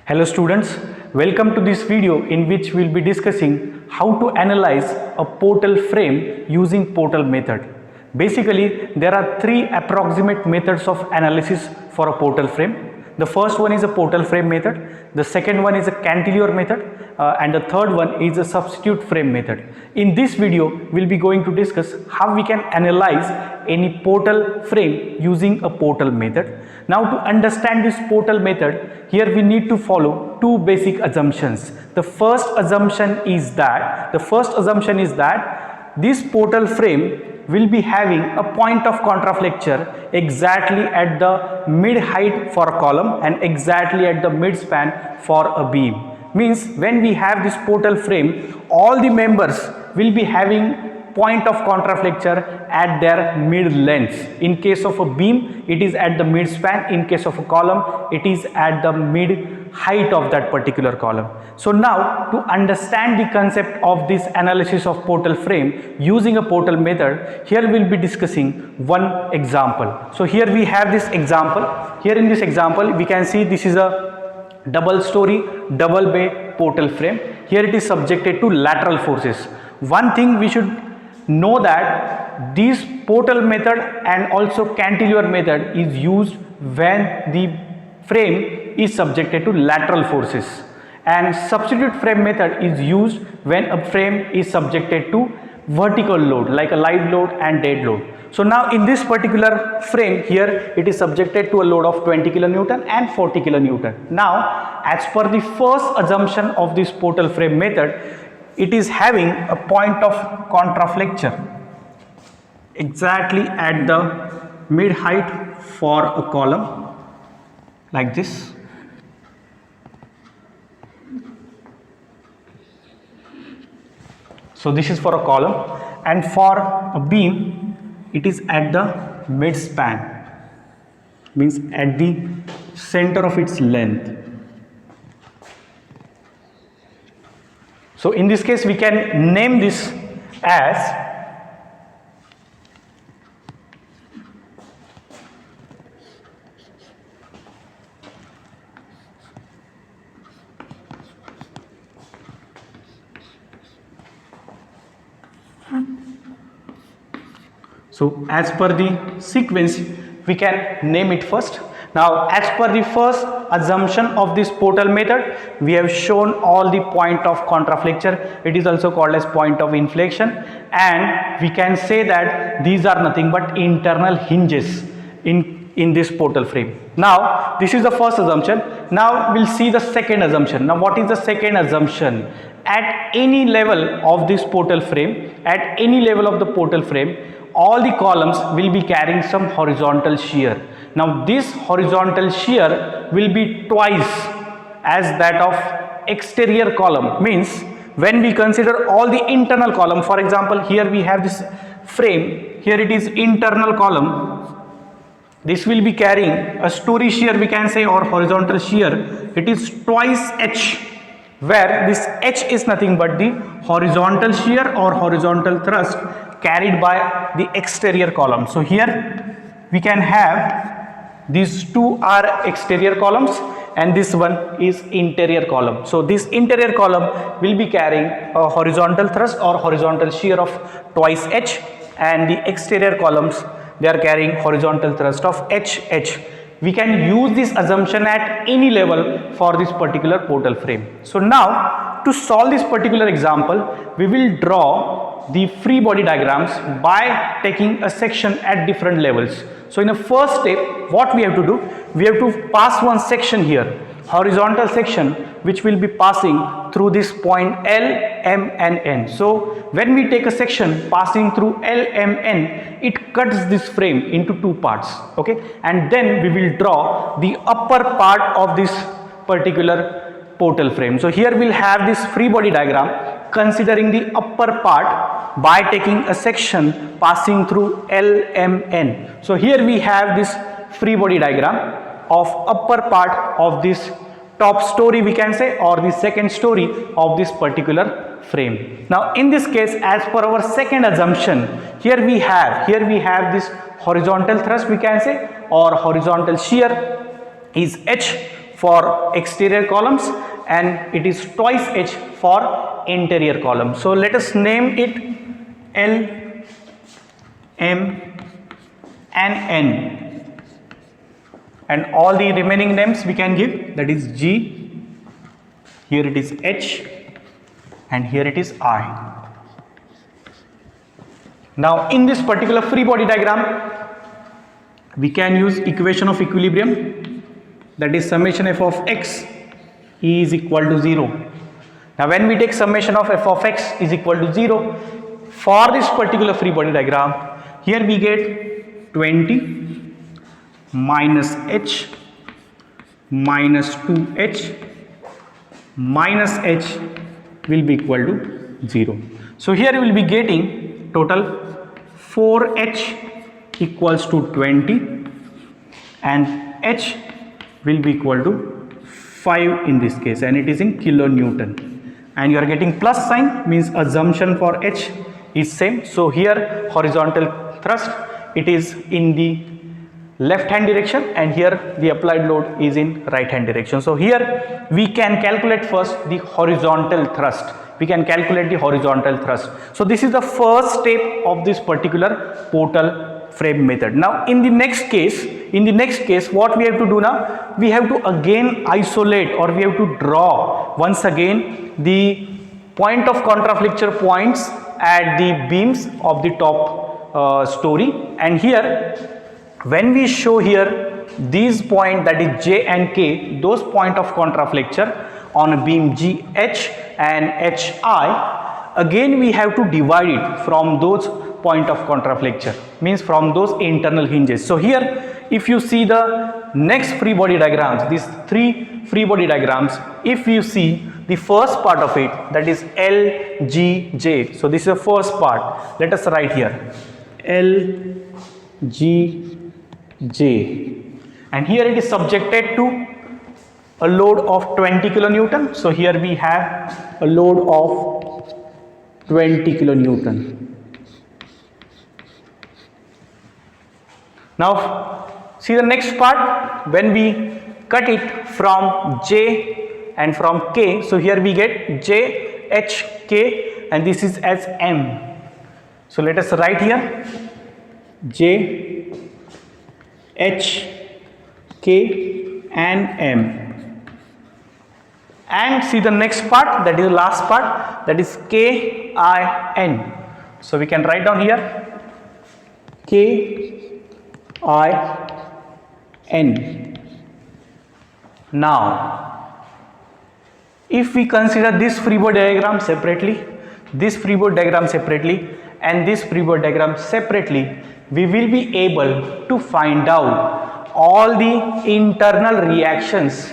Hello students, welcome to this video in which we will be discussing how to analyze a portal frame using portal method. Basically, there are three approximate methods of analysis for a portal frame. The first one is a portal frame method, the second one is a cantilever method, and the third one is a substitute frame method. In this video, we will be going to discuss how we can analyze any portal frame using a portal method. Now to understand this portal method, here we need to follow two basic assumptions. The first assumption is that this portal frame will be having a point of contraflexure exactly at the mid height for a column and exactly at the mid span for a beam. Means when we have this portal frame, all the members will be having point of contraflexure at their mid lengths. In case of a beam, it is at the mid span. In case of a column, it is at the mid height of that particular column. So now to understand the concept of this analysis of portal frame using a portal method, here we will be discussing one example. So here we have this example. Here in this example, we can see this is a double story, double bay portal frame. Here it is subjected to lateral forces. One thing we should know that this portal method and also cantilever method is used when the frame is subjected to lateral forces, and substitute frame method is used when a frame is subjected to vertical load like a live load and dead load. So now in this particular frame here, it is subjected to a load of 20 kilonewton and 40 kilonewton. Now as per the first assumption of this portal frame method, it is having a point of contraflexure exactly at the mid height for a column like this. So this is for a column, and for a beam it is at the mid span, means at the center of its length. So in this case we can name this as So as per the sequence, we can name it first. Now as per the first assumption of this portal method, we have shown all the point of contraflexure. It is also called as point of inflection, and we can say that these are nothing but internal hinges in this portal frame. Now this is the first assumption. Now we'll see the second assumption. Now what is the second assumption? At any level of this portal frame, all the columns will be carrying some horizontal shear. Now this horizontal shear will be twice as that of exterior column. Means when we consider all the internal column, for example here we have this frame, here it is internal column, this will be carrying a story shear, we can say, or horizontal shear. It is twice H, where this H is nothing but the horizontal shear or horizontal thrust carried by the exterior column. So here we can have these two are exterior columns and this one is interior column. So this interior column will be carrying a horizontal thrust or horizontal shear of twice H, and the exterior columns, they are carrying horizontal thrust of HH. We can use this assumption at any level for this particular portal frame. So now to solve this particular example, we will draw the free body diagrams by taking a section at different levels. So in the first step, what we have to do, we have to pass one section here, horizontal section, which will be passing through this point L, M and N. So when we take a section passing through L, M, N, it cuts this frame into two parts, okay, and then we will draw the upper part of this particular portal frame. So here we'll have this free body diagram considering the upper part by taking a section passing through L, M, N. So here we have this free body diagram of upper part of this top story, we can say, or the second story of this particular frame. Now in this case, as per our second assumption, here we have this horizontal thrust, we can say, or horizontal shear is H for exterior columns and it is twice H for interior column. So let us name it L, M and N, and all the remaining names we can give, that is G, here it is H and here it is I. Now in this particular free body diagram we can use equation of equilibrium, that is summation f of x is equal to 0. Now when we take summation of f of x is equal to 0 for this particular free body diagram, here we get 20 minus h minus 2h minus h will be equal to 0. So here we will be getting total 4h equals to 20 and h will be equal to 5 in this case, and it is in kilonewton, and you are getting plus sign means assumption for h is same. So here horizontal thrust, it is in the left hand direction and here the applied load is in right hand direction. So here we can calculate first the horizontal thrust. We can calculate the horizontal thrust. So this is the first step of this particular portal frame method. Now in the next case, what we have to do now, we have to again isolate, or we have to draw once again the point of contraflexure points at the beams of the top story. And here when we show here these point, that is J and K, those point of contraflexure on a beam GH and HI, again we have to divide it from those point of contraflexure, means from those internal hinges. So here if you see the next free body diagrams, these three free body diagrams, if you see the first part of it, that is L, G, J. So this is the first part. Let us write here L, G, J, and here it is subjected to a load of 20 kilonewton. So here we have a load of 20 kilonewton. Now see the next part, when we cut it from J and from K, so here we get J, H, K, and this is as M. So let us write here J, H, K and M. And see the next part, that is the last part, that is K, I, N. So we can write down here K, I, N. Now if we consider this free body diagram separately, this free body diagram separately and this free body diagram separately, we will be able to find out all the internal reactions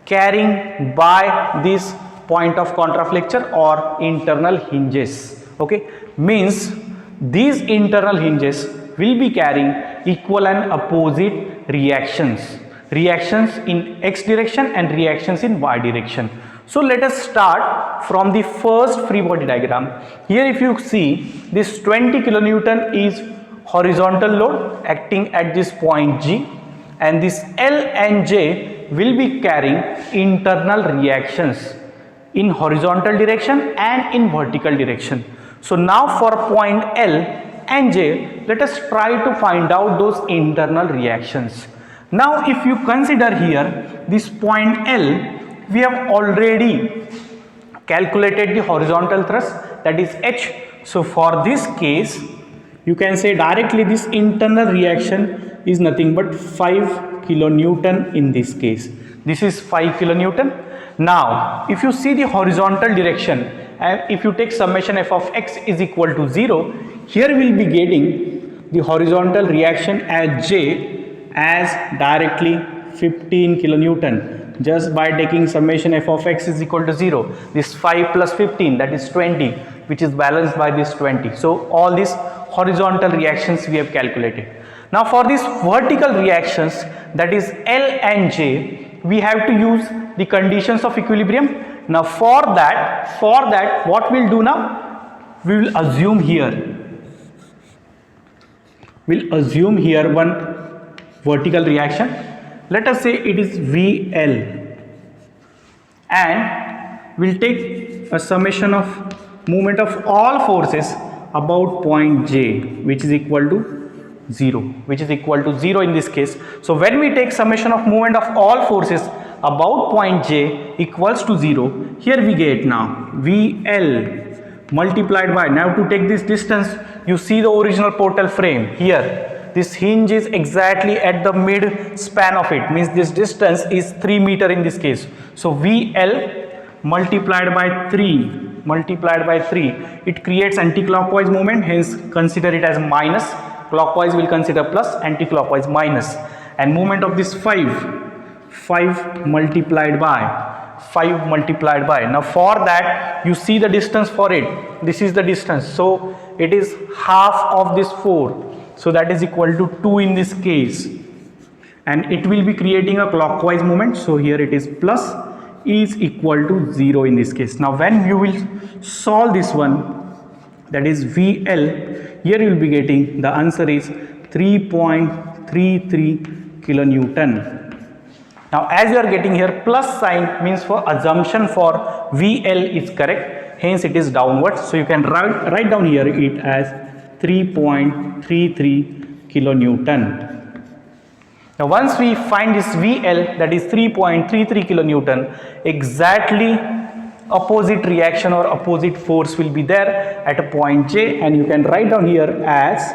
carrying by this point of contraflexure or internal hinges. Okay, means these internal hinges will be carrying equal and opposite reactions in x direction and reactions in y direction. So let us start from the first free body diagram. Here if you see, this 20 kilonewton is horizontal load acting at this point G, and this L and J will be carrying internal reactions in horizontal direction and in vertical direction. So now for point L and J, let us try to find out those internal reactions. Now if you consider here this point L, we have already calculated the horizontal thrust, that is H. So for this case you can say directly this internal reaction is nothing but 5 kilonewton in this case. This is 5 kilonewton. Now if you see the horizontal direction, and if you take summation f of x is equal to 0, here we will be getting the horizontal reaction at J as directly 15 kilonewton just by taking summation f of x is equal to 0. This 5 plus 15, that is 20, which is balanced by this 20. So all these horizontal reactions we have calculated. Now for these vertical reactions, that is L and J, we have to use the conditions of equilibrium. Now for that what we'll do now, we will assume here one vertical reaction. Let us say it is VL. and we'll take a summation of movement of all forces about point J, which is equal to 0, which is equal to 0 in this case. So when we take summation of movement of all forces about point J equals to 0, here we get now VL multiplied by, now to take this distance, you see the original portal frame here, this hinge is exactly at the mid span of it, means this distance is 3 meter in this case. So VL multiplied by 3, it creates anti-clockwise movement, hence consider it as minus. Clockwise will consider plus, anti-clockwise minus. And movement of this 5 multiplied by. Now for that you see the distance for it, this is the distance, so it is half of this 4, so that is equal to 2 in this case, and it will be creating a clockwise movement, so here it is plus is equal to 0 in this case. Now when you will solve this one, that is VL, here you will be getting the answer is 3.33 kilonewton. Now as you are getting here plus sign means for assumption for VL is correct, hence it is downward, so you can write down here it as 3.33 kilonewton. Now once we find this VL, that is 3.33 kilonewton, exactly opposite reaction or opposite force will be there at a point J, and you can write down here as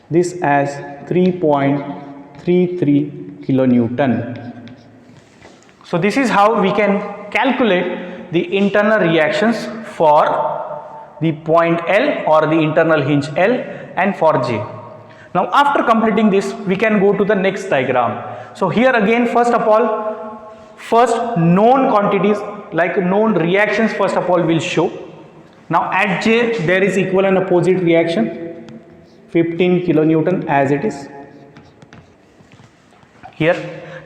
this as 3.33 kilonewton. So this is how we can calculate the internal reactions for the point L or the internal hinge L and for J. Now after completing this, we can go to the next diagram. So here again, first of all, first known quantities like known reactions first of all will show. Now at J there is equal and opposite reaction, 15 kilonewton as it is here.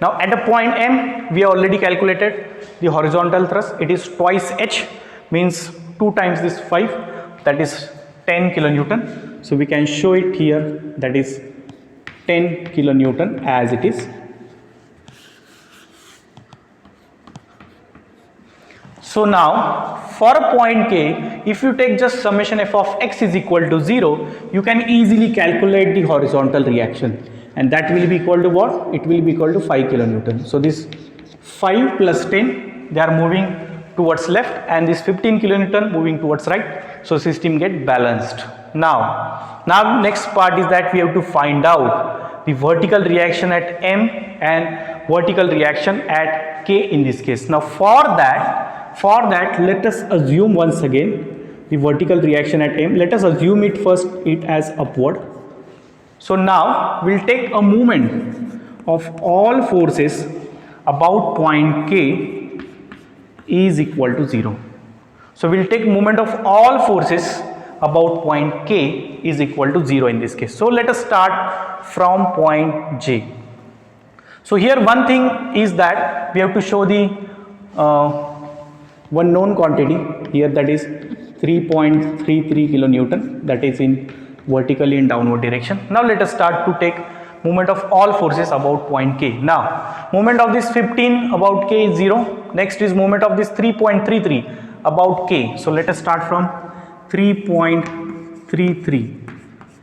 Now at the point M we have already calculated the horizontal thrust, it is twice H, means 2 times this 5, that is 10 kilonewton. So we can show it here, that is 10 kilonewton as it is. So now for point K, if you take just summation f of x is equal to 0, you can easily calculate the horizontal reaction, and that will be equal to what? It will be equal to 5 kilonewton. So this 5 plus 10, they are moving towards left, and this 15 kilonewton moving towards right, so system get balanced. Now next part is that we have to find out the vertical reaction at M and vertical reaction at K in this case. Now for that let us assume once again the vertical reaction at M, let us assume it first it as upward. So now we'll take a moment of all forces about point K is equal to 0. So we'll take moment of all forces about point K is equal to 0 in this case. So let us start from point J. So here one thing is that we have to show the one known quantity here, that is 3.33 kilonewton, that is in vertically in downward direction. Now let us start to take moment of all forces about point K. Now moment of this 15 about K is 0. Next is moment of this 3.33 about K. So let us start from 3.33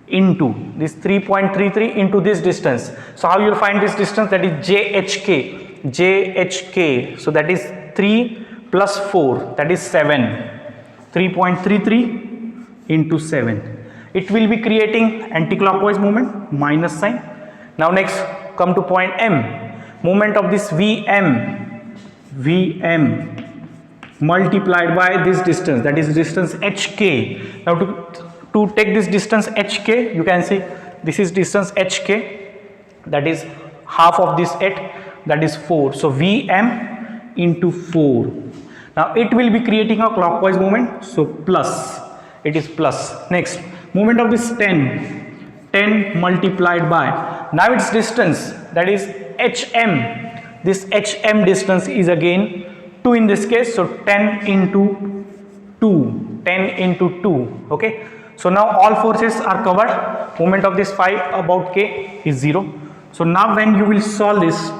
into this 3.33 into this distance. So how you will find this distance? That is JHK. So that is 3 plus 4, that is 7. 3.33 into 7. It will be creating anti-clockwise movement, minus sign. Now next come to point M. Moment of this VM multiplied by this distance, that is distance HK. Now to take this distance HK, you can see this is distance HK, that is half of this 8, that is 4. So VM into 4. Now it will be creating a clockwise movement, so plus, it is plus. Next movement of this 10 multiplied by, now its distance, that is HM. This HM distance is again 2 in this case, so 10 into 2, okay. So now all forces are covered. Moment of this 5 about K is 0. So now when you will solve this,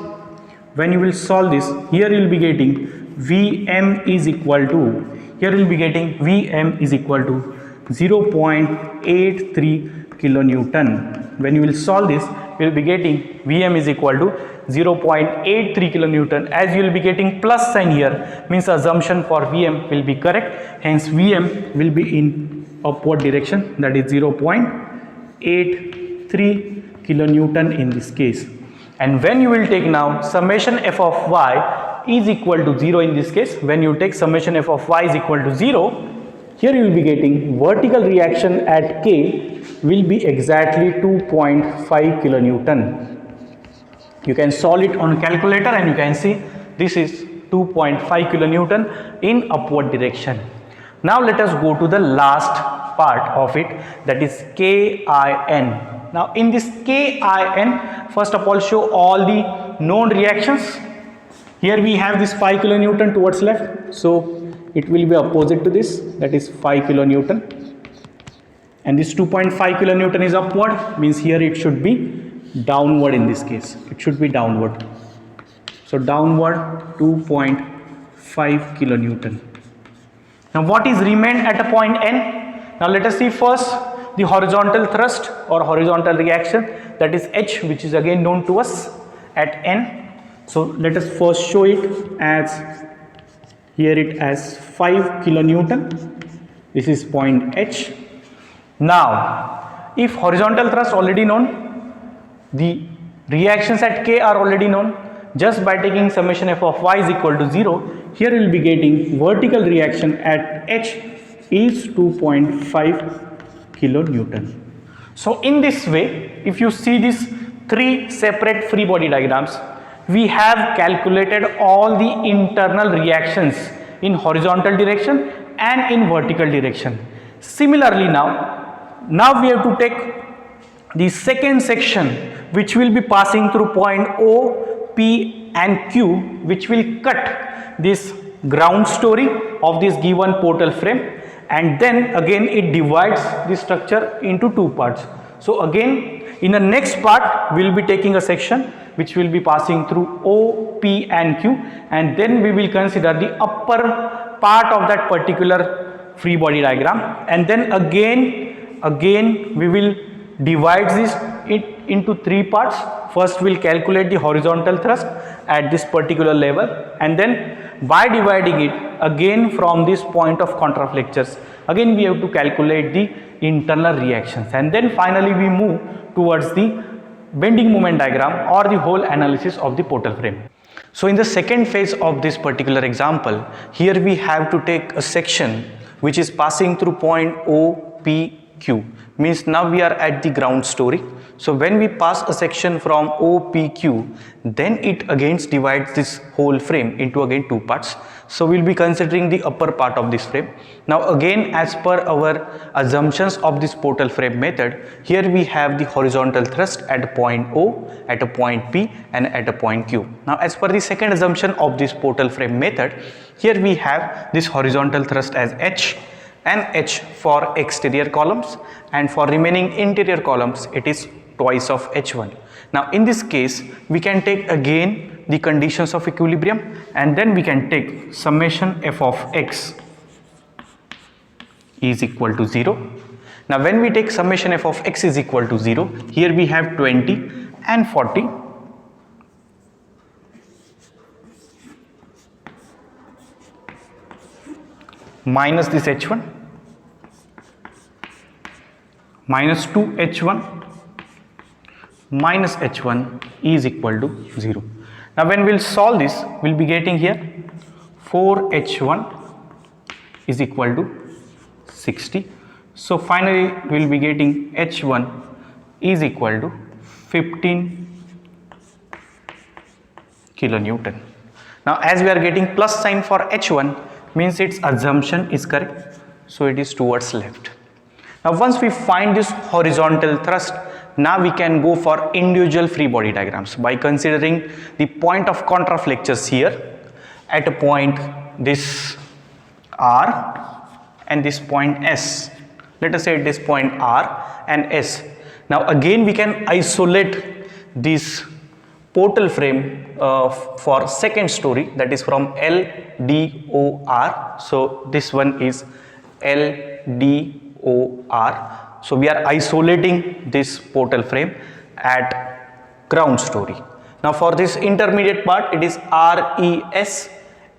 when you will solve this, here you will be getting Vm is equal to, here you will be getting Vm is equal to 0.83 kilonewton. When you will solve this, you will be getting Vm is equal to 0.83 kilonewton. As you will be getting plus sign here, means assumption for Vm will be correct. Hence Vm will be in upward direction, that is 0.83 kilonewton in this case. And when you will take now summation f of y is equal to 0 in this case, when you take summation f of y is equal to 0, here you will be getting vertical reaction at K will be exactly 2.5 kilonewton. You can solve it on calculator and you can see this is 2.5 kilonewton in upward direction. Now let us go to the last part of it, that is KIN. Now in this KIN, first of all show all the known reactions. Here we have this 5 kilonewton towards left, so it will be opposite to this, that is 5 kilonewton. And this 2.5 kilonewton is upward, means here it should be downward in this case. It should be downward. So downward 2.5 kilonewton. Now what is remained at a point N? Now let us see first the horizontal thrust or horizontal reaction, that is H, which is again known to us at N. So let us first show it as, here it as 5 kilonewton. This is point H. Now if horizontal thrust already known, the reactions at K are already known, just by taking summation f of y is equal to 0, here you will be getting vertical reaction at H is 2.5 kilonewton. So in this way, if you see these three separate free body diagrams, we have calculated all the internal reactions in horizontal direction and in vertical direction. Similarly now we have to take the second section, which will be passing through point O, P and Q, which will cut this ground story of this given portal frame, and then again it divides the structure into two parts. So again in the next part we will be taking a section which will be passing through O, P and Q, and then we will consider the upper part of that particular free body diagram, and then again we will divide this into three parts. First we will calculate the horizontal thrust at this particular level, and then by dividing it again from this point of contraflexures, again we have to calculate the internal reactions, and then finally we move towards the bending moment diagram or the whole analysis of the portal frame. So in the second phase of this particular example, here we have to take a section which is passing through point O, P, Q, means now we are at the ground story. So when we pass a section from OPQ, then it again divides this whole frame into again two parts. So we will be considering the upper part of this frame. Now again, as per our assumptions of this portal frame method, here we have the horizontal thrust at a point O, at a point P and at a point Q. Now as per the second assumption of this portal frame method, here we have this horizontal thrust as H and H for exterior columns, and for remaining interior columns it is twice of H1. Now in this case we can take again the conditions of equilibrium, and then we can take summation f of x is equal to 0. Now when we take summation f of x is equal to 0, here we have 20 and 40. Minus this H1 minus 2H1 minus H1 is equal to 0. Now when we will solve this, we will be getting here 4H1 is equal to 60. So finally we will be getting H1 is equal to 15 kilonewton. Now as we are getting plus sign for H1, means its assumption is correct, so it is towards left. Now once we find this horizontal thrust, now we can go for individual free body diagrams by considering the point of contraflexures here at a point this R and this point S. Let us say at this point R and S. Now again we can isolate this portal frame for second story, that is from LDOR. So this one is LDOR. So we are isolating this portal frame at ground story. Now for this intermediate part, it is RES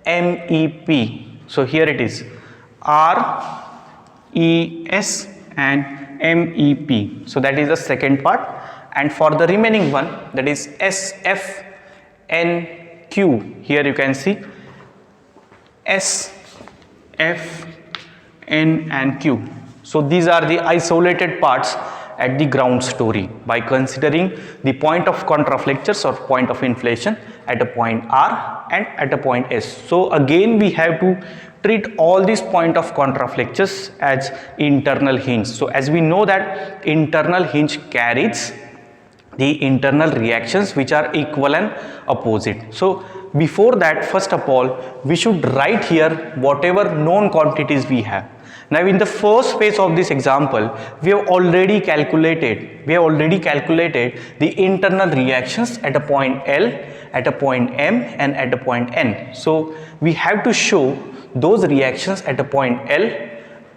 MEP. So here it is RES and MEP. So that is the second part. And for the remaining one, that is SFNQ. Here you can see SFN and Q. So these are the isolated parts at the ground story by considering the point of contraflexures or point of inflation at a point R and at a point S. So again we have to treat all these point of contraflexures as internal hinge. So as we know that internal hinge carries the internal reactions which are equal and opposite. So before that, first of all, we should write here whatever known quantities we have. Now in the first phase of this example, we have already calculated the internal reactions at a point L, at a point M and at a point N. So we have to show those reactions at a point L,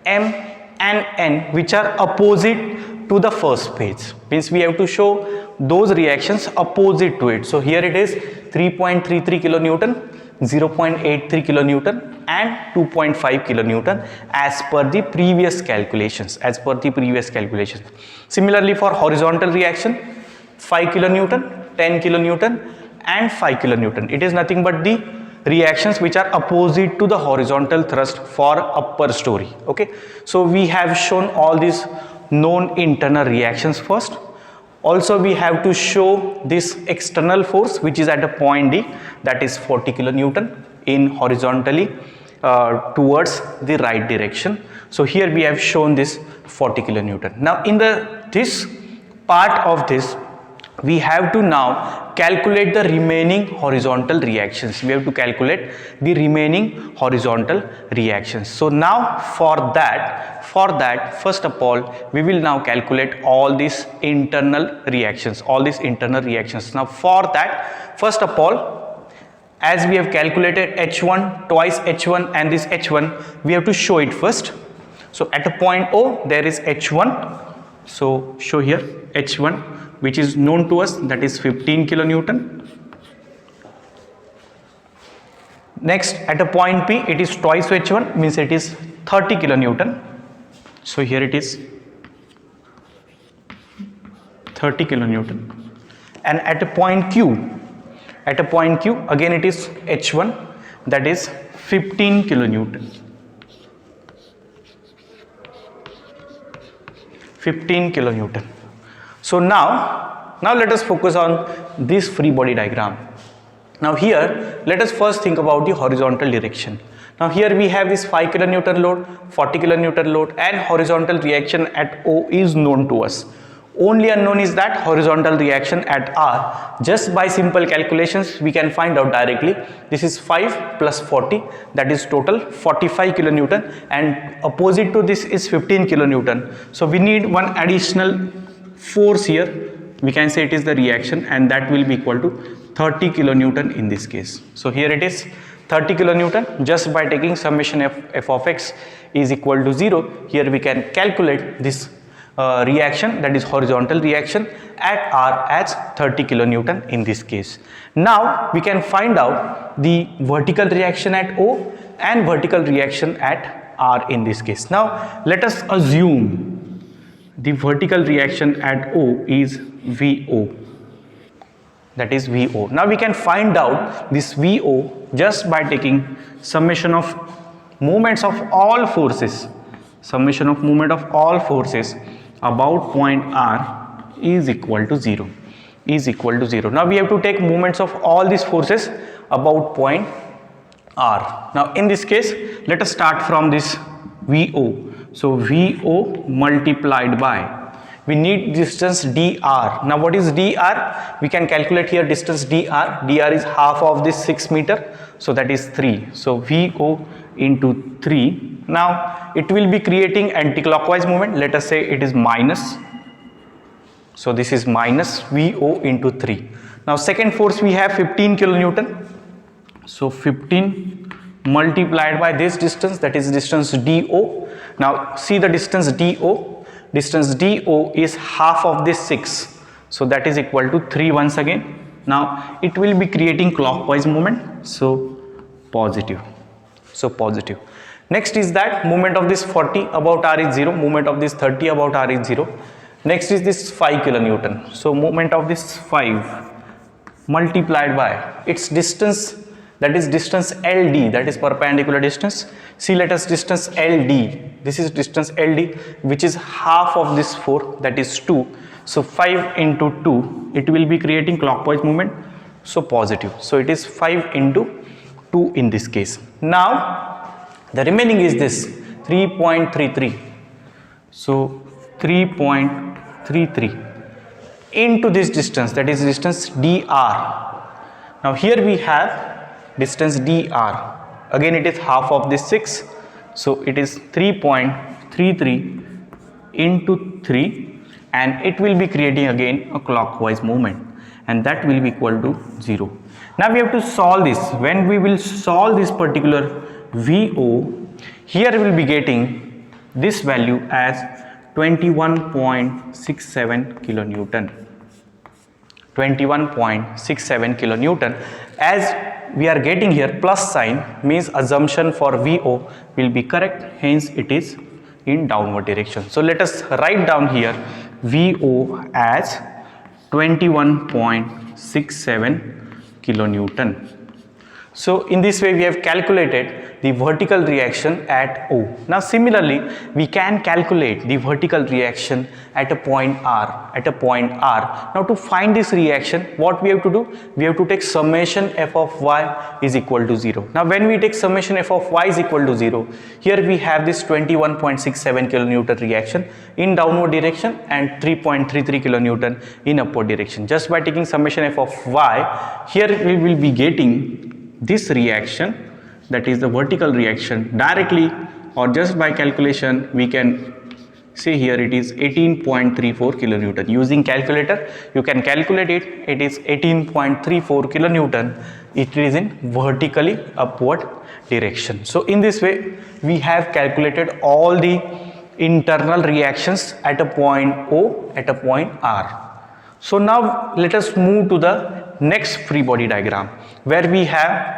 M and N which are opposite to the first phase. Means we have to show those reactions opposite to it. So here it is 3.33 kilonewton, 0.83 kilonewton and 2.5 kilonewton as per the previous calculations. Similarly for horizontal reaction, 5 kilonewton, 10 kilonewton and 5 kilonewton. It is nothing but the reactions which are opposite to the horizontal thrust for upper story. Okay, so we have shown all these known internal reactions first. Also we have to show this external force which is at a point D, that is 40 kilonewton in horizontally towards the right direction. So here we have shown this 40 kilonewton. Now in this part of this, we have to now calculate the remaining horizontal reactions. We have to calculate the remaining horizontal reactions. So now for that first of all, we will now calculate all these internal reactions. Now for that, first of all, as we have calculated H1, twice H1 and this H1, we have to show it first. So at a point O, there is H1. So show here H1, which is known to us, that is 15 kilonewton. Next at a point P, it is twice H1, means it is 30 kilonewton. So here it is 30 kilonewton. And at a point Q, again it is H1, that is 15 kilonewton. 15 kilonewton. So now let us focus on this free body diagram. Now here let us first think about the horizontal direction. Now here we have this 5 kilonewton load, 40 kilonewton load and horizontal reaction at O is known to us. Only unknown is that horizontal reaction at R. Just by simple calculations we can find out directly. This is 5 plus 40, that is total 45 kilonewton, and opposite to this is 15 kilonewton. So we need one additional force here. We can say it is the reaction, and that will be equal to 30 kilonewton in this case. So here it is 30 kilonewton. Just by taking summation f of x is equal to 0, here we can calculate this reaction, that is horizontal reaction at R as 30 kilonewton in this case. Now we can find out the vertical reaction at O and vertical reaction at R in this case. Now let us assume the vertical reaction at O is VO, that is VO. Now we can find out this VO just by taking summation of moments of all forces, about point R is equal to 0. Now we have to take moments of all these forces about point R. Now in this case, let us start from this VO. So VO multiplied by, we need distance dr. Now what is dr? We can calculate here distance dr. Dr is half of this 6 meter, so that is 3. So VO into 3. Now it will be creating anti-clockwise movement. Let us say it is minus. So this is minus VO into 3. Now second force we have 15 kilonewton. So 15 multiplied by this distance, that is distance DO. Now see the distance DO. Distance DO is half of this 6. So that is equal to 3 once again. Now it will be creating clockwise movement. So positive. So positive. Next is that movement of this 40 about R is 0. Movement of this 30 about R is 0. Next is this 5 kilonewton. So movement of this 5 multiplied by its distance, that is distance LD, that is perpendicular distance. See, let us distance LD. This is distance LD, which is half of this 4, that is 2. So 5 into 2, it will be creating clockwise movement. So positive. So it is 5 into 2 in this case. Now the remaining is this 3.33. So 3.33 into this distance, that is distance dr. Now here we have distance dr. Again it is half of this 6. So it is 3.33 into 3, and it will be creating again a clockwise movement, and that will be equal to 0. Now we have to solve this. When we will solve this particular VO, here we will be getting this value as 21.67 kilonewton. 21.67 kilonewton. As we are getting here plus sign, means assumption for VO will be correct, hence it is in downward direction. So let us write down here VO as 21.67 kilonewton. So in this way we have calculated the vertical reaction at O. Now similarly we can calculate the vertical reaction at a point R. Now to find this reaction, what we have to do? We have to take summation f of y is equal to 0. Now when we take summation f of y is equal to 0, here we have this 21.67 kilonewton reaction in downward direction and 3.33 kilonewton in upward direction. Just by taking summation f of y, here we will be getting this reaction, that is the vertical reaction, directly or just by calculation we can say here it is 18.34 kilonewton. Using calculator you can calculate it. It is 18.34 kilonewton. It is in vertically upward direction. So in this way we have calculated all the internal reactions at a point O, at a point R. So now let us move to the next free body diagram, where we have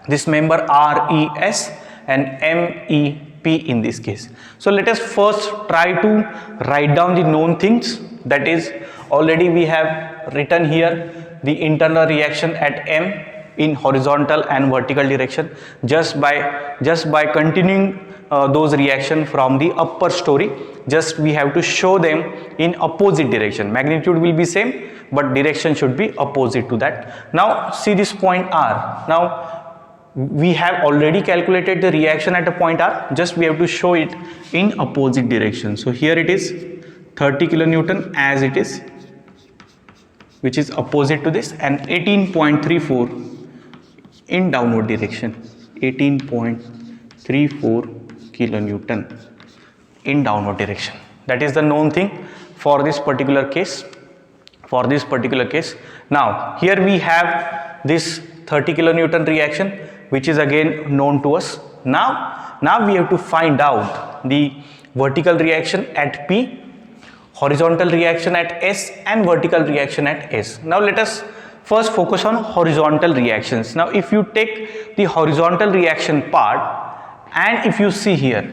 this member RES and MEP in this case. So let us first try to write down the known things. That is, already we have written here the internal reaction at M in horizontal and vertical direction just by continuing those reaction from the upper story. Just we have to show them in opposite direction. Magnitude will be same, but direction should be opposite to that. Now see this point R. Now we have already calculated the reaction at a point R, just we have to show it in opposite direction. So here it is 30 kilonewton as it is, which is opposite to this, and 18.34 in downward direction. 18.34 kilonewton in downward direction. That is the known thing for this particular case. Now here we have this 30 kilonewton reaction, which is again known to us. Now we have to find out the vertical reaction at P, horizontal reaction at S, and vertical reaction at S. Now let us first focus on horizontal reactions. Now if you take the horizontal reaction part, and if you see here,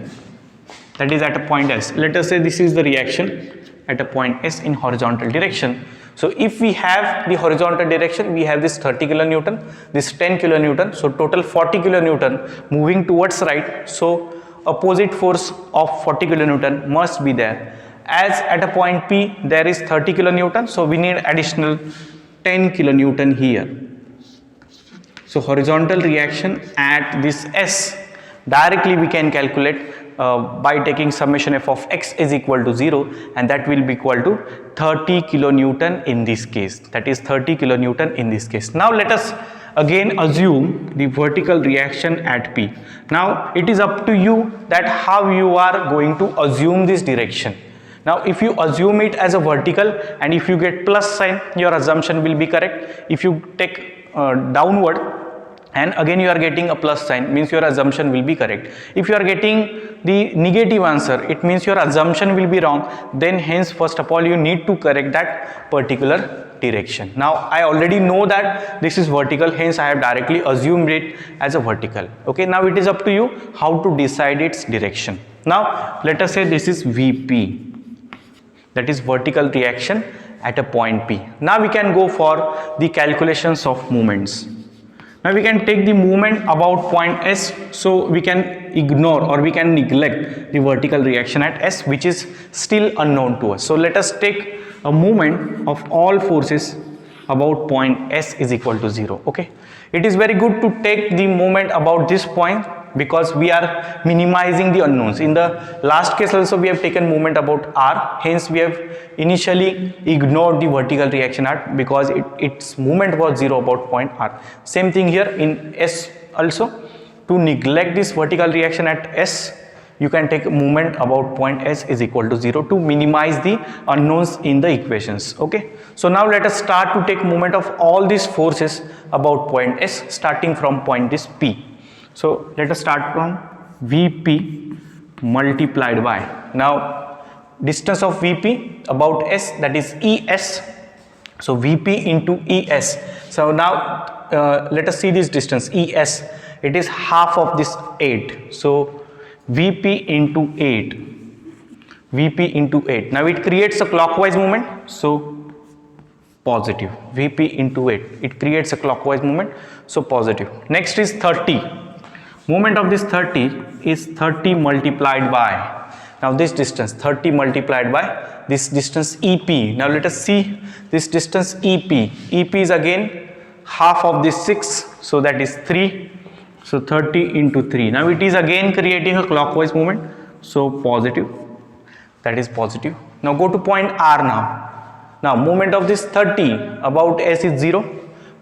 that is at a point S, let us say this is the reaction at a point S in horizontal direction. So if we have the horizontal direction, we have this 30 kilonewton, this 10 kilonewton, so total 40 kilonewton moving towards right. So opposite force of 40 kilonewton must be there. As at a point P there is 30 kilonewton, so we need additional 10 kilonewton here. So horizontal reaction at this S, directly we can calculate by taking summation f of x is equal to 0, and that will be equal to 30 kilonewton in this case. That is 30 kilonewton in this case. Now let us again assume the vertical reaction at P. Now it is up to you that how you are going to assume this direction. Now if you assume it as a vertical and if you get plus sign, your assumption will be correct. If you take downward and again you are getting a plus sign, means your assumption will be correct. If you are getting the negative answer, it means your assumption will be wrong. Then hence first of all you need to correct that particular direction. Now I already know that this is vertical, hence I have directly assumed it as a vertical. Okay, now it is up to you how to decide its direction. Now let us say this is VP, that is vertical reaction at a point P. Now we can go for the calculations of moments. Now we can take the movement about point S, so we can ignore or we can neglect the vertical reaction at S, which is still unknown to us. So let us take a movement of all forces about point S is equal to 0. Okay, it is very good to take the movement about this point because we are minimizing the unknowns. In the last case also we have taken movement about R, hence we have initially ignored the vertical reaction at because its movement was 0 about point R. Same thing here in S also. To neglect this vertical reaction at S, you can take movement about point S is equal to 0 to minimize the unknowns in the equations. Okay, so now let us start to take movement of all these forces about point S starting from point this P. So let us start from VP multiplied by, now distance of VP about S, that is ES, so VP into ES. So now let us see this distance ES, it is half of this 8, so VP into 8, VP into 8. Now it creates a clockwise movement, so positive. VP into 8, it creates a clockwise movement, so positive. Next is 30. Moment of this 30 is 30 multiplied by, now this distance 30 multiplied by this distance EP. Now let us see this distance EP. EP is again half of this 6, so that is 3, so 30 into 3. Now it is again creating a clockwise movement, so positive, that is positive. Now go to point R now. Now moment of this 30 about S is 0,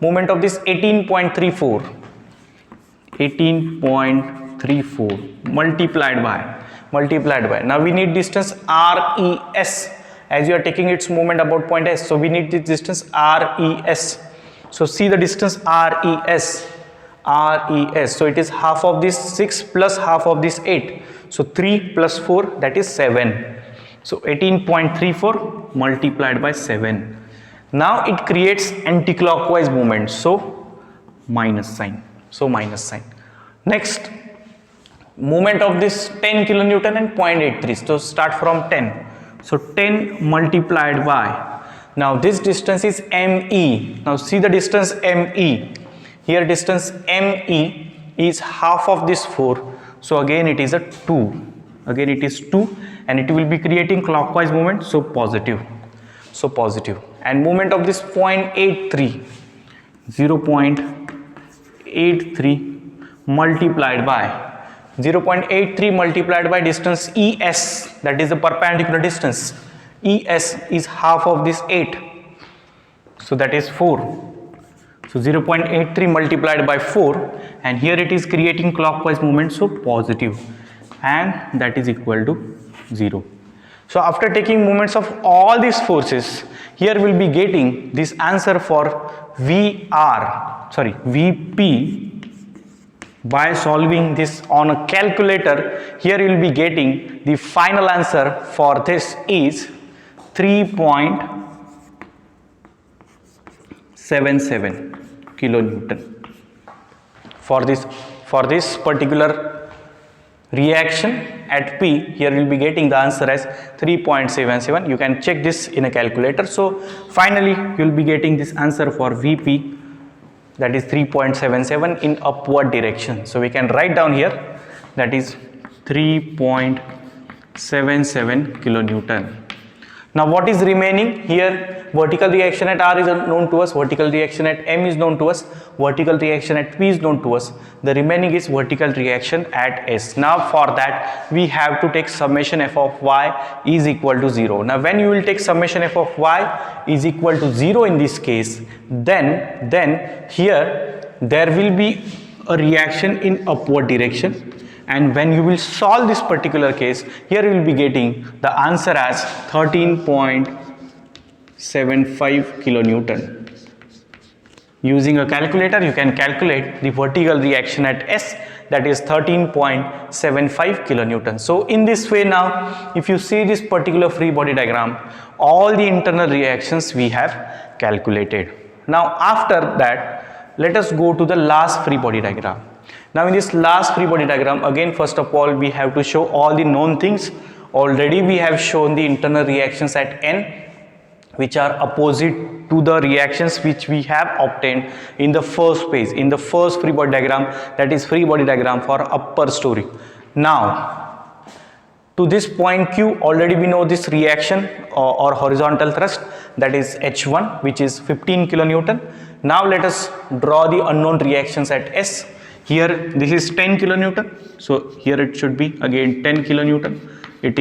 moment of this 18.34, 18.34 multiplied by, now we need distance RES, as you are taking its moment about point S, so we need the distance RES. So see the distance RES, so it is half of this 6 plus half of this 8, so 3 plus 4, that is 7, so 18.34 multiplied by 7. Now it creates anti-clockwise movement, so minus sign. Next, movement of this 10 kilonewton and 0.83, so start from 10, so 10 multiplied by, now this distance is ME. Now see the distance ME, here distance ME is half of this 4, so again it is a 2, again it is 2, and it will be creating clockwise movement, so positive, and movement of this 0.83, 0.83 multiplied by 0.83 multiplied by distance ES, that is the perpendicular distance. ES is half of this 8, so that is 4, so 0.83 multiplied by 4, and here it is creating clockwise movement, so positive, and that is equal to 0. So after taking moments of all these forces, here we will be getting this answer for VP. By solving this on a calculator, here you will be getting the final answer for this is 3.77 kilonewton. For this particular reaction at P, here you will be getting the answer as 3.77. You can check this in a calculator. So finally you will be getting this answer for VP, that is 3.77 in upward direction. So we can write down here, that is 3.77 kilonewton. Now what is remaining here? Vertical reaction at R is known to us, vertical reaction at M is known to us, vertical reaction at P is known to us. The remaining is vertical reaction at S. Now for that we have to take summation f of y is equal to 0. Now when you will take summation f of y is equal to 0 in this case, then here there will be a reaction in upward direction, and when you will solve this particular case, here you will be getting the answer as 13.75 kilonewton. Using a calculator, you can calculate the vertical reaction at S, that is 13.75 kilonewton. So in this way, now if you see this particular free body diagram, all the internal reactions we have calculated. Now after that, let us go to the last free body diagram. Now in this last free body diagram, again first of all we have to show all the known things. Already we have shown the internal reactions at N, which are opposite to the reactions which we have obtained in the first page, in the first free body diagram, that is free body diagram for upper story. Now to this point Q, already we know this reaction or horizontal thrust, that is H1, which is 15 kilonewton. Now let us draw the unknown reactions at S. Here this is 10 kilonewton, so here it should be again 10 kilonewton. It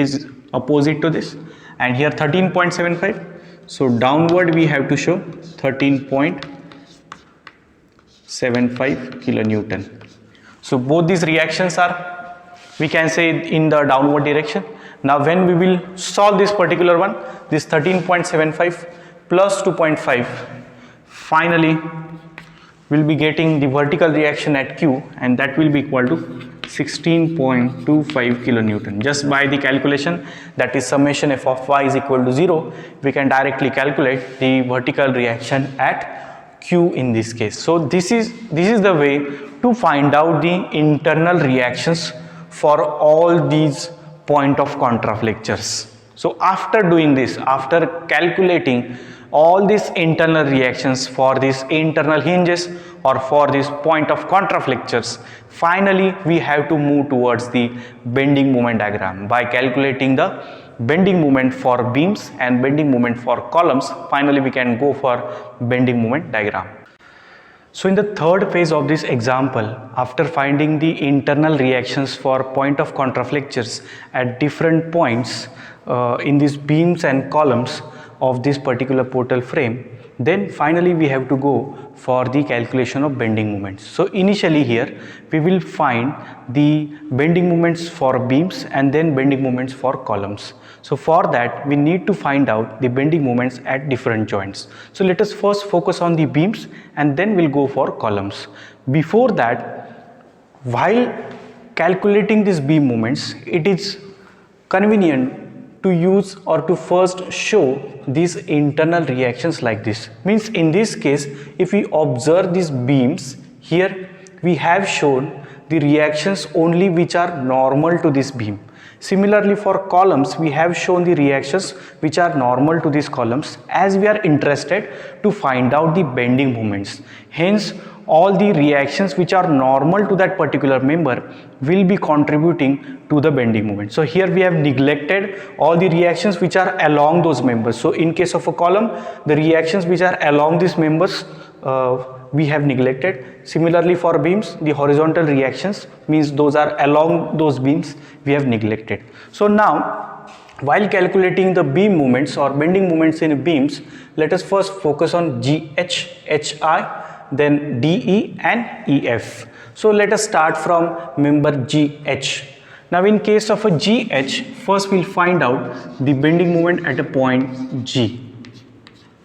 is opposite to this, and here 13.75. So downward we have to show 13.75 kilonewton. So both these reactions are, we can say, in the downward direction. Now when we will solve this particular one, this 13.75 plus 2.5, finally we'll be getting the vertical reaction at Q, and that will be equal to 16.25 kilonewton. Just by the calculation, that is summation f of y is equal to 0, we can directly calculate the vertical reaction at Q in this case. So this is the way to find out the internal reactions for all these point of contraflexures. So after doing this, after calculating all these internal reactions for these internal hinges or for this point of contraflexures, finally we have to move towards the bending moment diagram. By calculating the bending moment for beams and bending moment for columns, finally we can go for bending moment diagram. So in the third phase of this example, after finding the internal reactions for point of contraflexures at different points in these beams and columns of this particular portal frame, then finally we have to go for the calculation of bending moments. So initially here we will find the bending moments for beams and then bending moments for columns. So for that we need to find out the bending moments at different joints. So let us first focus on the beams and then we'll go for columns. Before that, while calculating these beam moments, it is convenient to use or to first show these internal reactions like this. Means in this case, if we observe these beams, here we have shown the reactions only which are normal to this beam. Similarly for columns, we have shown the reactions which are normal to these columns, as we are interested to find out the bending moments. Hence all the reactions which are normal to that particular member will be contributing to the bending moment. So here we have neglected all the reactions which are along those members. So in case of a column, the reactions which are along these members we have neglected. Similarly for beams, the horizontal reactions, means those are along those beams, we have neglected. So now while calculating the beam moments or bending moments in beams, let us first focus on GH, HI, then DE and EF. So let us start from member GH. Now in case of a GH, first we'll find out the bending moment at a point G.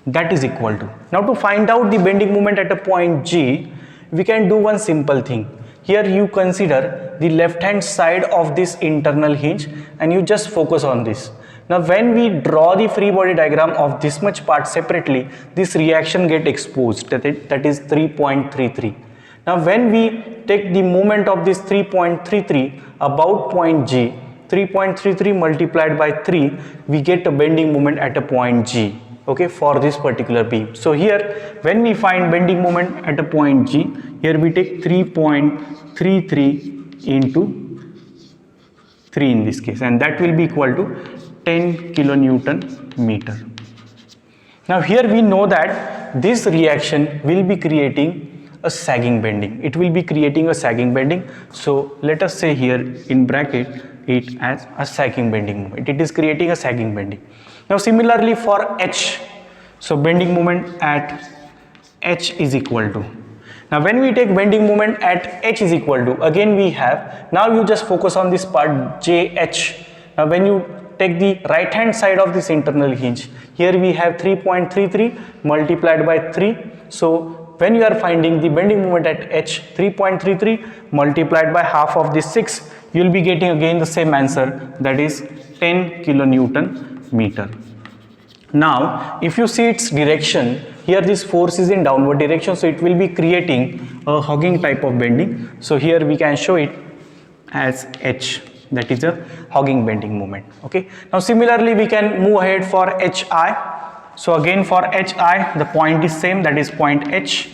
That is equal to. Now to find out the bending moment at a point G, we can do one simple thing. Here you consider the left hand side of this internal hinge and you just focus on this. Now when we draw the free body diagram of this much part separately, this reaction get exposed, that is 3.33. Now when we take the moment of this 3.33 about point G, 3.33 multiplied by 3, we get a bending moment at a point G, okay, for this particular beam. So here when we find bending moment at a point G, here we take 3.33 into 3 in this case, and that will be equal to 10 kilonewton meter. Now here we know that this reaction will be creating a sagging bending. It will be creating a sagging bending. So let us say here in bracket it as a sagging bending moment. It is creating a sagging bending. Now similarly for H, so bending moment at H is equal to. Now when we take bending moment at H is equal to, again we have, now you just focus on this part JH. Now when you take the right hand side of this internal hinge, here we have 3.33 multiplied by 3. So when you are finding the bending moment at H, 3.33 multiplied by half of this 6, you will be getting again the same answer, that is 10 kilonewton meter. Now if you see its direction, here this force is in downward direction, so it will be creating a hugging type of bending. So here we can show it as H, that is a hugging bending moment. Okay, now similarly we can move ahead for HI. So again for HI the point is same, that is point H.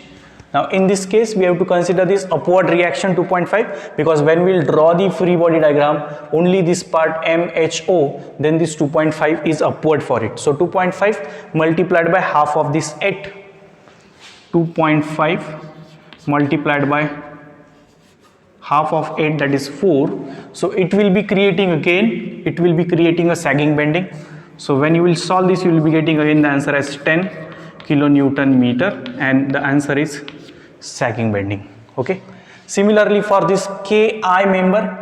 Now in this case we have to consider this upward reaction 2.5, because when we will draw the free body diagram, only this part MHO, then this 2.5 is upward for it. So 2.5 multiplied by half of this 8, 2.5 multiplied by half of 8, that is 4. So it will be creating again, it will be creating a sagging bending. So when you will solve this, you will be getting again the answer as 10 kilonewton meter, and the answer is sagging bending. Okay, similarly for this KI member,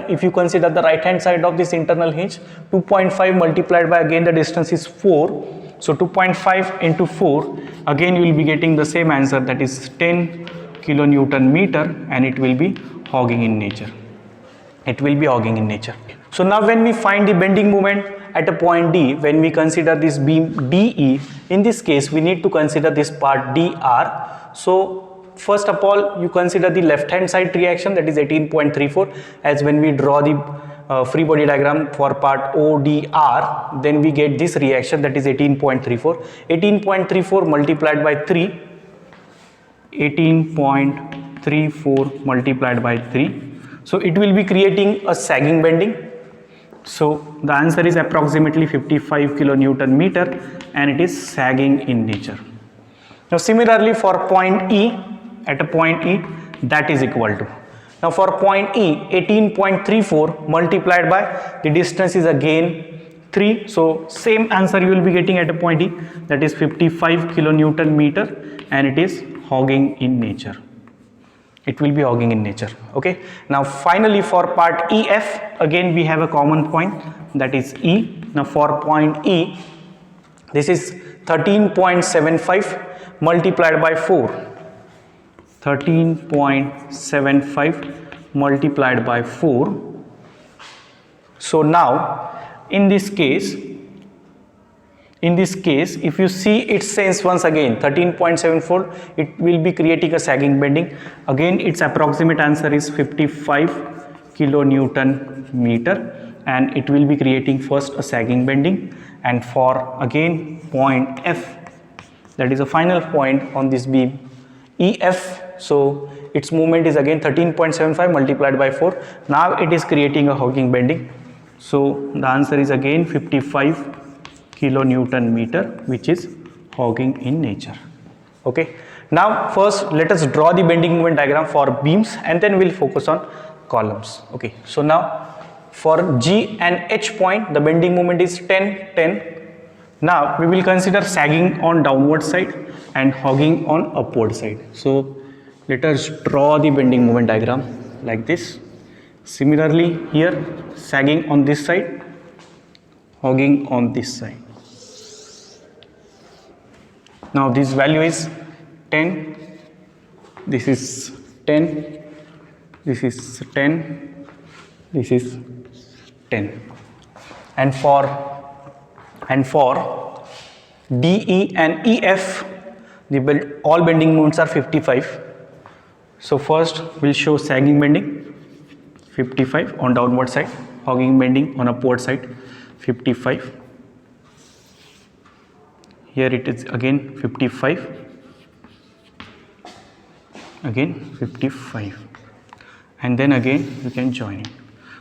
if you consider the right hand side of this internal hinge, 2.5 multiplied by, again the distance is 4, so 2.5 into 4, again you will be getting the same answer, that is 10 kilonewton meter, and it will be hogging in nature. It will be hogging in nature. So now when we find the bending moment at a point D, when we consider this beam DE, in this case we need to consider this part DR. So first of all you consider the left hand side reaction, that is 18.34, as when we draw the free body diagram for part ODR, then we get this reaction, that is 18.34. 18.34 multiplied by 3, 18.34 multiplied by 3, so it will be creating a sagging bending. So the answer is approximately 55 kilonewton meter, and it is sagging in nature. Now similarly for point E, at a point E, that is equal to, now for point E, 18.34 multiplied by the distance is again 3, so same answer you will be getting at a point E, that is 55 kilonewton meter, and it is hogging in nature. It will be hogging in nature. Okay, now finally for part EF, again we have a common point, that is E. Now for point E, this is 13.75 multiplied by 4, 13.75 multiplied by 4. So now in this case if you see its sense once again, 13.74, it will be creating a sagging bending. Again its approximate answer is 55 kilonewton meter, and it will be creating first a sagging bending. And for again point F, that is a final point on this beam EF, so its movement is again 13.75 multiplied by 4. Now it is creating a hogging bending, so the answer is again 55 kilonewton meter, which is hogging in nature. Okay, now first let us draw the bending moment diagram for beams, and then we'll focus on columns. Okay, so now for G and H point, the bending moment is 10, 10. Now we will consider sagging on downward side and hogging on upward side. So let us draw the bending moment diagram like this. Similarly here, sagging on this side, hogging on this side. Now this value is 10, this is 10, this is 10, this is 10, and for DE and EF, all bending moments are 55. So first we'll show sagging bending, 55 on downward side, hogging bending on upward side, 55. Here it is again 55, again 55, and then again you can join it.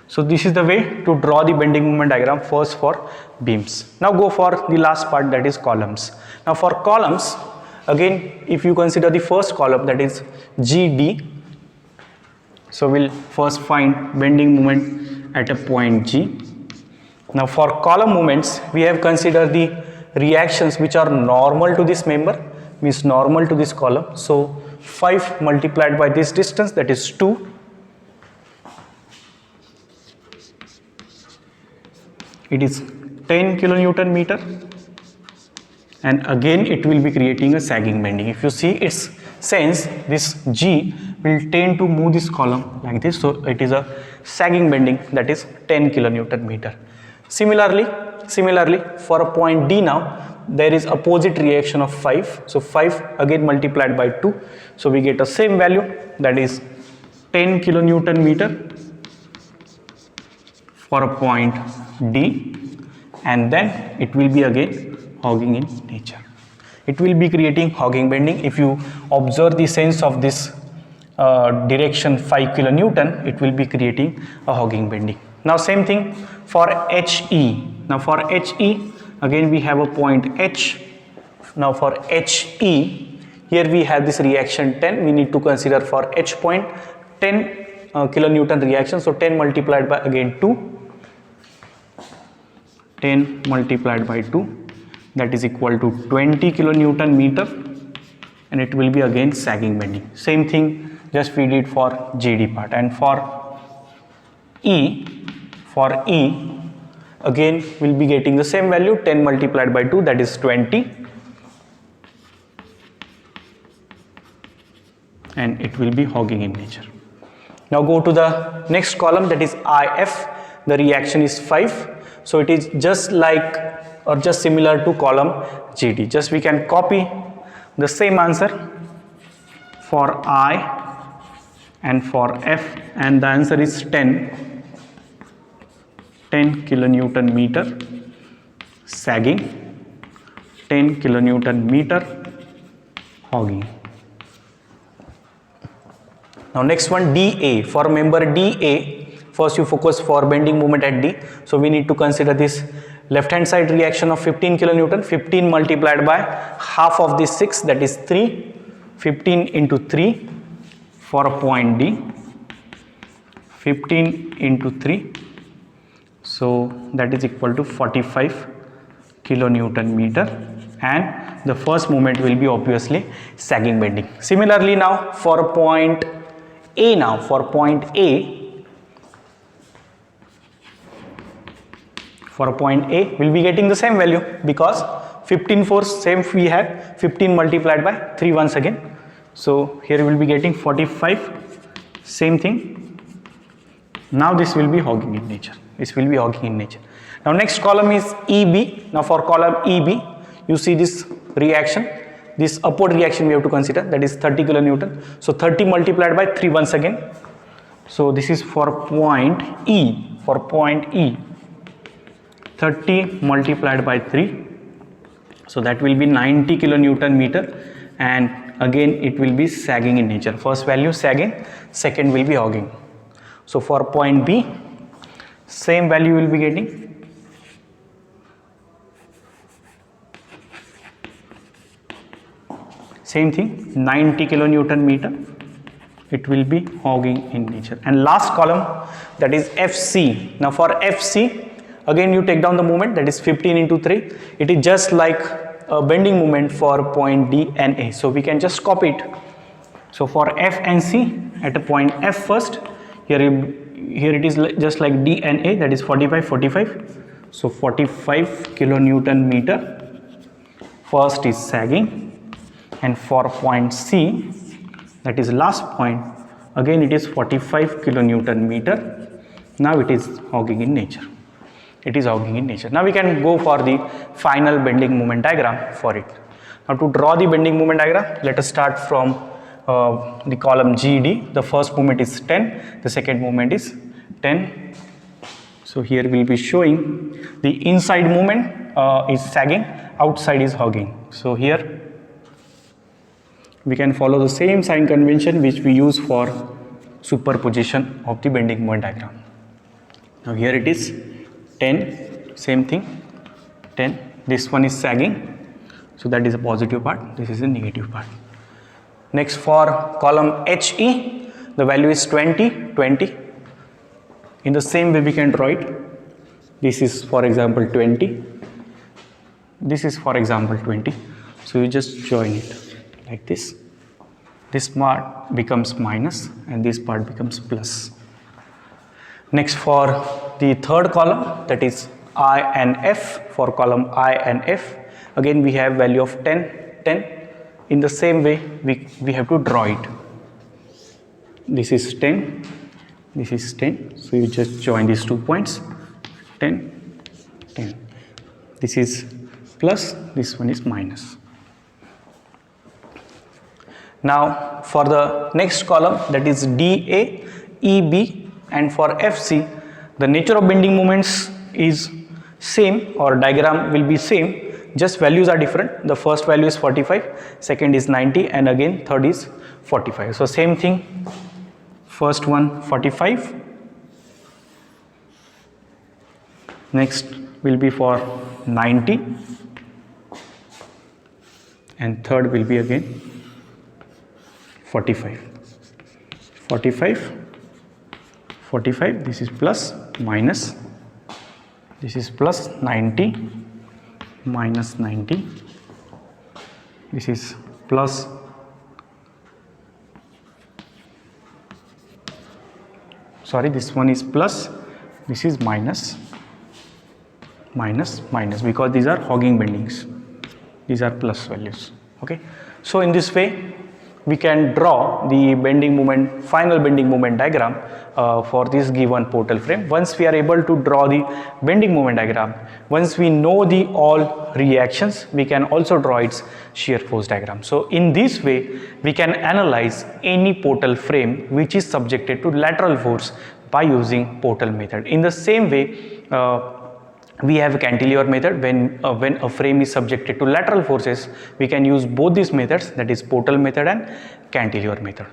So this is the way to draw the bending moment diagram first for beams. Now go for the last part, that is columns. Now for columns, again if you consider the first column, that is GD, so we'll first find bending moment at a point G. Now for column moments, we have considered the reactions which are normal to this member, means normal to this column. So 5 multiplied by this distance, that is 2. It is 10 kilonewton meter, and again it will be creating a sagging bending. If you see its sense, this G will tend to move this column like this, so it is a sagging bending, that is 10 kilonewton meter. Similarly for a point D now, there is opposite reaction of 5, so 5 again multiplied by 2, so we get a same value, that is 10 kilonewton meter for a point D, and then it will be again hogging in nature. It will be creating hogging bending. If you observe the sense of this direction 5 kilonewton, it will be creating a hogging bending. Now same thing for HE. Now for HE, again we have a point H. Now for HE, here we have this reaction 10. We need to consider for H point 10 kilonewton reaction. So 10 multiplied by again 2. 10 multiplied by 2, that is equal to 20 kilonewton meter, and it will be again sagging bending. Same thing just we did for JD part. And for E again we'll be getting the same value, 10 multiplied by 2, that is 20, and it will be hogging in nature. Now go to the next column, that is IF. The reaction is 5. So it is just like or just similar to column GD. Just we can copy the same answer for I and for F, and the answer is 10 kilonewton meter sagging, 10 kilonewton meter hogging. Now next one, DA. For member DA, first you focus for bending moment at D. So we need to consider this left hand side reaction of 15 kilonewton. 15 multiplied by half of this 6, that is 3. 15 into 3 for a point D. 15 into 3. So that is equal to 45 kilonewton meter, and the first moment will be obviously sagging bending. Similarly now for point A, we'll be getting the same value, because 15 force same we have, 15 multiplied by 3 once again. So here we will be getting 45, same thing. Now this will be hogging in nature. Now next column is EB. Now for column EB, you see this reaction, this upward reaction we have to consider, that is 30 kilonewton. So 30 multiplied by 3 once again. So this is for point E. 30 multiplied by 3, so that will be 90 kilonewton meter, and again it will be sagging in nature. First value sagging, second will be hogging. So for point B, same value will be getting. Same thing, 90 kilonewton meter, it will be hogging in nature. And last column, that is FC. Now for FC, again you take down the moment, that is 15 into 3. It is just like a bending moment for point D and A. So we can just copy it. So for F and C, at a point F first, here it is just like D and A, that is 45. So 45 kilonewton meter, first is sagging. And for point C, that is last point, again it is 45 kilonewton meter. Now it is hogging in nature. Now we can go for the final bending moment diagram for it. Now to draw the bending moment diagram, let us start from the column GD. The first moment is 10, the second moment is 10. So here we will be showing the inside moment is sagging, outside is hogging. So here we can follow the same sign convention which we use for superposition of the bending moment diagram. Now here it is 10, same thing, 10. This one is sagging, so that is a positive part, this is a negative part. Next for column HE, the value is 20. In the same way we can draw it. This is for example 20. This is for example 20. So you just join it like this. this part becomes minus and this part becomes plus. Next, for the third column, that is I and F, for column I and F, again we have value of 10, 10. In the same way, we have to draw it. This is 10, this is 10, so you just join these 2 points, 10, 10. This is plus, this one is minus. Now for the next column, that is DA, EB, and for FC, the nature of bending moments is same, or diagram will be same, just values are different. The first value is 45, second is 90, and again third is 45. So same thing, first one 45, next will be for 90, and third will be again 45, 45, 45, this is plus, minus, this is plus 90, minus 90, this is plus, sorry, this one is plus, this is minus, minus, minus, because these are hogging bendings, these are plus values. Okay, so in this way we can draw the bending moment, final bending moment diagram for this given portal frame. Once we are able to draw the bending moment diagram, once we know the all reactions, we can also draw its shear force diagram. So in this way we can analyze any portal frame which is subjected to lateral force by using portal method. In the same way, we have a cantilever method. When a frame is subjected to lateral forces, we can use both these methods, that is portal method and cantilever method.